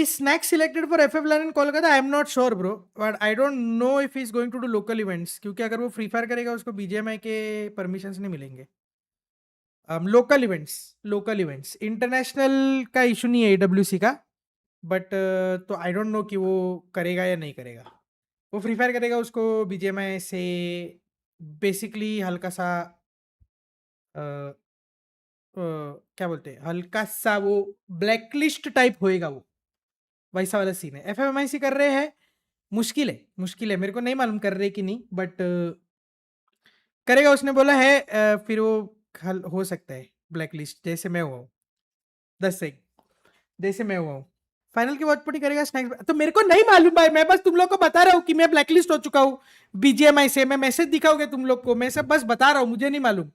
Is Snack selected for FF11 in Kolkata? I am not sure, bro. But I don't know if he's going to do local events. क्योंकि अगर वो free fire करेगा उसको BGMI के permissions नहीं मिलेंगे. Local events international का issue नहीं है AWC का. बट तो आई डोंट नो कि वो करेगा या नहीं करेगा. वो फ्री फायर करेगा उसको BGMI से बेसिकली हल्का सा क्या बोलते हैं, हल्का सा वो ब्लैकलिस्ट टाइप होएगा, वो वैसा वाला सीन है. FFMIC कर रहे हैं, मुश्किल है, मेरे को नहीं मालूम कर रहे कि नहीं, बट करेगा उसने बोला है. फिर वो हो सकता है ब्लैकलिस्ट, जैसे मैं हुआ हूँ 10 से जैसे मैं हुआ हूँ. फाइनल की वॉच पार्टी करेगा स्नैक्स. तो मेरे को नहीं मालूम भाई, मैं बस तुम लोग को बता रहा हूँ कि मैं ब्लैकलिस्ट हो चुका हूँ BGMI से. मैं मैसेज दिखाओगे तुम लोग को, मैं सब बस बता रहा हूँ, मुझे नहीं मालूम.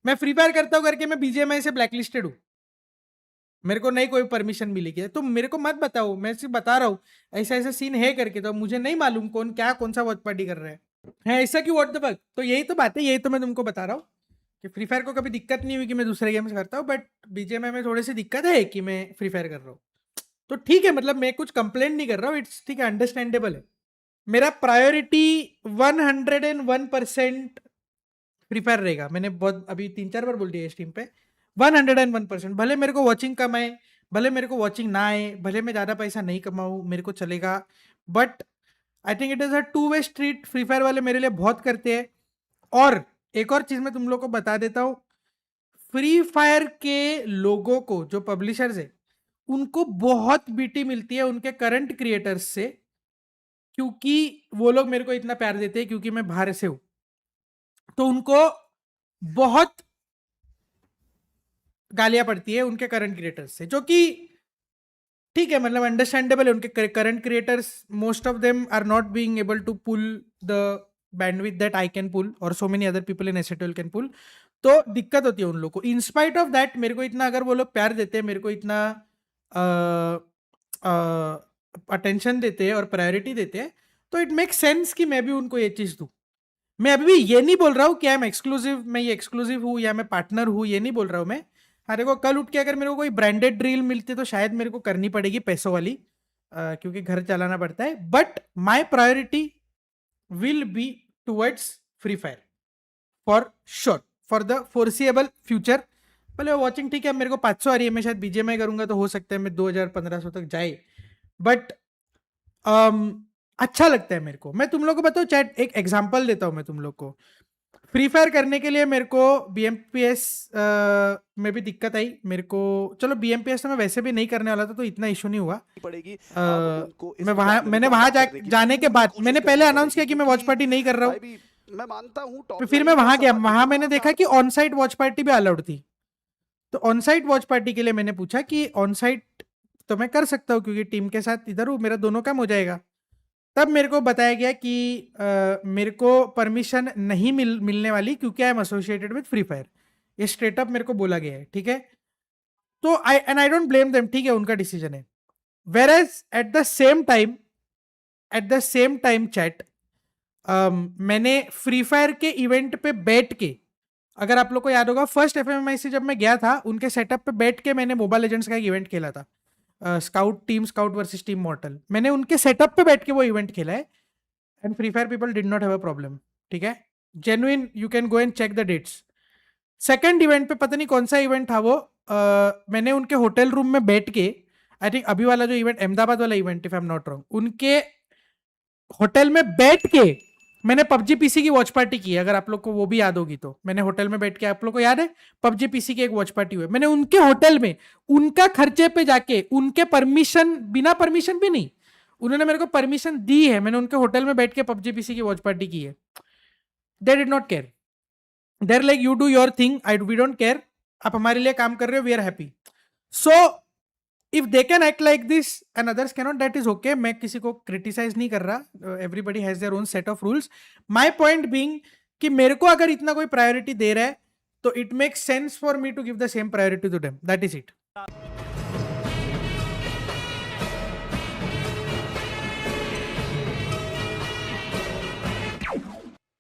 मैं फ्री फायर करता हूँ करके मैं BGMI से ब्लैकलिस्टेड हूँ. मेरे को नहीं कोई परमिशन मिलेगी, तो मेरे को मत बताओ, मैं सिर्फ बता रहा हूँ ऐसा ऐसा सीन है करके. तो मुझे नहीं मालूम कौन सा वॉच पार्टी कर रहा है ऐसा क्यों, व्हाट द फक. तो यही तो बात है, यही तो मैं तुमको बता रहा हूँ कि फ्री फायर को कभी दिक्कत नहीं हुई कि मैं दूसरे गेम्स करता हूँ, बट BGMI में थोड़ी सी दिक्कत है कि मैं फ्री फायर कर रहा हूँ. तो ठीक है, मतलब मैं कुछ कंप्लेंट नहीं कर रहा हूँ, इट्स ठीक है, अंडरस्टैंडेबल है. मेरा प्रायोरिटी 101% फ्री फायर रहेगा. मैंने बहुत अभी 3-4 बार बोल दिया इस टीम पे 101%. भले मेरे को वॉचिंग कम आए, भले मेरे को वॉचिंग ना आए, भले मैं ज़्यादा पैसा नहीं कमाऊँ, मेरे को चलेगा. But I think it is a two way street. Free fire वाले मेरे लिए बहुत करते हैं. और एक और चीज़ मैं तुम लोग को बता देता हूँ, फ्री फायर के लोगों को, जो पब्लिशर्स है, उनको बहुत बीटी मिलती है उनके करंट क्रिएटर्स से, क्योंकि वो लोग मेरे को इतना प्यार देते हैं क्योंकि मैं बाहर से हूँ. तो उनको बहुत गालियां पड़ती है उनके करंट क्रिएटर्स से, जो कि ठीक है, मतलब अंडरस्टैंडेबल है. उनके current creators, most of them are not being able to pull the bandwidth that I can pull और so many other people in SATL can pull. तो दिक्कत होती है उन लोग को. इन स्पाइट ऑफ दैट मेरे को इतना, अगर वो लोग प्यार देते हैं, मेरे को इतना अटेंशन देते हैं और प्रायोरिटी देते हैं, तो इट मेक सेंस कि मैं भी उनको ये चीज़ दूँ. मैं अभी भी ये नहीं बोल रहा हूँ कि आई एम एक्सक्लूसिव, मैं ये एक्सक्लूसिव हूँ या मैं पार्टनर हूँ, ये नहीं बोल रहा हूँ मैं. अरे को कल उठ के अगर मेरे को कोई ब्रांडेड ड्रिल मिलती तो शायद मेरे को करनी पड़ेगी पैसों वाली, क्योंकि घर चलाना पड़ता है. But my priority will be towards free fire for sure, for the foreseeable future. पहले वॉचिंग ठीक है, मेरे को 500 आ रही है, मैं शायद BGMI करूंगा तो हो सकता है मैं 2000-1500 तक जाए. बट अच्छा लगता है मेरे को. मैं तुम लोग को बताऊँ चैट, एक एग्जांपल देता हूँ मैं तुम लोग को. फ्री फायर करने के लिए मेरे को BMPS में भी दिक्कत आई मेरे को. चलो BMPS तो मैं वैसे भी नहीं करने वाला था, तो इतना इशू नहीं हुआ. मैंने वहां जाने के बाद मैंने पहले अनाउंस किया कि मैं वॉच पार्टी नहीं कर रहा हूँ. मैं मानता हूँ, फिर मैं वहां गया, वहां मैंने देखा कि ऑन साइट वॉच पार्टी भी अलाउड थी. तो ऑन साइट वॉच पार्टी के लिए मैंने पूछा कि ऑन साइट तो मैं कर सकता हूँ क्योंकि टीम के साथ इधर हूँ, मेरा दोनों काम हो जाएगा. तब मेरे को बताया गया कि मेरे को परमिशन नहीं मिलने वाली क्योंकि I am associated with free fire. ये स्ट्रेट अप मेरे को बोला गया है, ठीक है. तो आई डोंट ब्लेम देम, ठीक है, उनका डिसीजन है. Whereas at the same time chat, मैंने फ्री फायर के इवेंट पे बैठ के, अगर आप लोग को याद होगा फर्स्ट FMI से जब मैं गया था, उनके सेटअप पे बैठ के मैंने मोबाइल लेजेंड्स का एक इवेंट खेला था, स्काउट वर्सेस टीम मॉर्टल. मैंने उनके सेटअप पे बैठ के वो इवेंट खेला है and Free Fire people did not have a problem, ठीक है. Genuine, you can go and check the dates. Second event पे पता नहीं कौन सा इवेंट था वो, मैंने उनके होटल रूम में बैठ के, आई थिंक अभी वाला जो इवेंट, अहमदाबाद वाला event if I am not wrong, उनके होटल में बैठ के मैंने PUBG PC की वॉच पार्टी की. अगर आप लोग को वो भी याद होगी तो मैंने होटल में बैठ के, आप लोग को याद है PUBG PC की एक वॉच पार्टी हुई, मैंने उनके होटल में उनका खर्चे पे जाके, उनके परमिशन, बिना परमिशन भी नहीं, उन्होंने मेरे को परमिशन दी है, मैंने उनके होटल में बैठ के PUBG PC की वॉच पार्टी की है. They did not care. They're like you do your thing, we don't care. आप हमारे लिए काम कर रहे हो, we are happy. So if they can act like this and others cannot, that is okay. मैं किसी को क्रिटिसाइज नहीं कर रहा, everybody has their own set of rules. My point being कि मेरे को अगर इतना कोई प्रायोरिटी दे रहा है तो it makes sense for me to give the same priority to them, that is it.